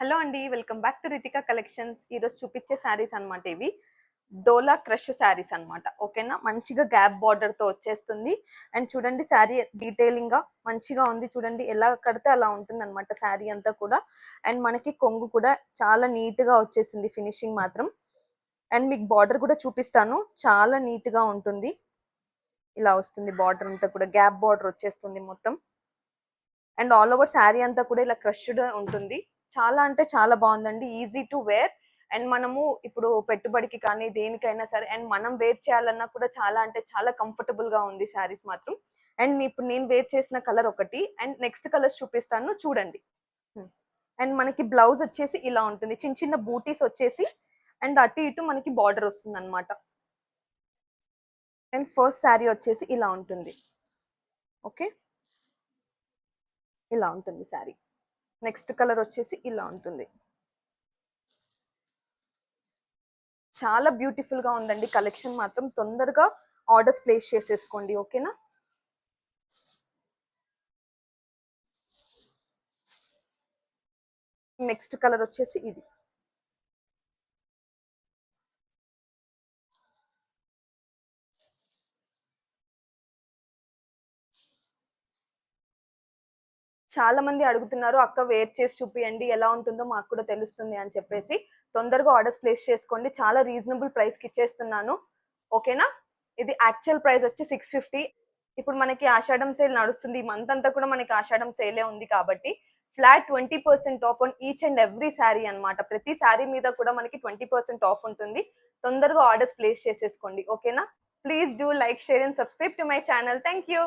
Hello అండి, welcome back to Ritika collections. ఈరోజు చూపించే శారీస్ అనమాట. ఇవి డోలా క్రష్ శారీస్ అనమాట. ఓకేనా, మంచిగా గ్యాప్ బార్డర్ తో వచ్చేస్తుంది. అండ్ చూడండి, శారీ డీటెయిలింగ్ గా మంచిగా ఉంది. చూడండి, ఎలా కడితే అలా ఉంటుంది అనమాట శారీ అంతా కూడా. అండ్ మనకి కొంగు కూడా చాలా నీట్ గా వచ్చేసింది, ఫినిషింగ్ మాత్రం. అండ్ మీకు బార్డర్ కూడా చూపిస్తాను, చాలా నీట్ గా ఉంటుంది. ఇలా వస్తుంది బార్డర్ అంతా కూడా, గ్యాప్ బార్డర్ వచ్చేస్తుంది మొత్తం. అండ్ ఆల్ ఓవర్ శారీ అంతా కూడా ఇలా క్రష్డ్ ఉంటుంది. చాలా అంటే చాలా బాగుందండి, ఈజీ టు వేర్. అండ్ మనము ఇప్పుడు పెట్టుబడికి కానీ దేనికైనా సరే, అండ్ మనం వేర్ చేయాలన్నా కూడా చాలా అంటే చాలా కంఫర్టబుల్ గా ఉంది శారీస్ మాత్రం. అండ్ ఇప్పుడు నేను వేర్ చేసిన కలర్ ఒకటి, అండ్ నెక్స్ట్ కలర్స్ చూపిస్తాను చూడండి. అండ్ మనకి బ్లౌజ్ వచ్చేసి ఇలా ఉంటుంది, చిన్న చిన్న బూటీస్ వచ్చేసి, అండ్ అటు ఇటు మనకి బార్డర్ వస్తుంది అనమాట. అండ్ ఫస్ట్ శారీ వచ్చేసి ఇలా ఉంటుంది. ఓకే, ఇలా ఉంటుంది శారీ. నెక్స్ట్ కలర్ వచ్చేసి ఇలా ఉంటుంది. చాలా బ్యూటిఫుల్ గా ఉందండి కలెక్షన్ మాత్రం. తొందరగా ఆర్డర్స్ ప్లేస్ చేసేసుకోండి, ఓకేనా. నెక్స్ట్ కలర్ వచ్చేసి ఇది. చాలా మంది అడుగుతున్నారు, అక్క వేర్ చేసి చూపియండి, ఎలా ఉంటుందో మాకు కూడా తెలుస్తుంది అని చెప్పేసి. తొందరగా ఆర్డర్స్ ప్లేస్ చేసుకోండి, చాలా రీజనబుల్ ప్రైస్ కి ఇచ్చేస్తున్నాను, ఓకేనా. ఇది యాక్చువల్ ప్రైస్ వచ్చి 650. ఇప్పుడు మనకి ఆషాఢం సేల్ నడుస్తుంది, ఈ మంత్ అంతా కూడా మనకి ఆషాఢం సేలే ఉంది కాబట్టి flat 20% of on each and every sari అనమాట. ప్రతి శారీ మీద కూడా మనకి 20% ఆఫ్ ఉంటుంది. తొందరగా ఆర్డర్స్ ప్లేస్ చేసేసుకోండి, ఓకేనా. Please do like, share and subscribe to my channel. Thank you.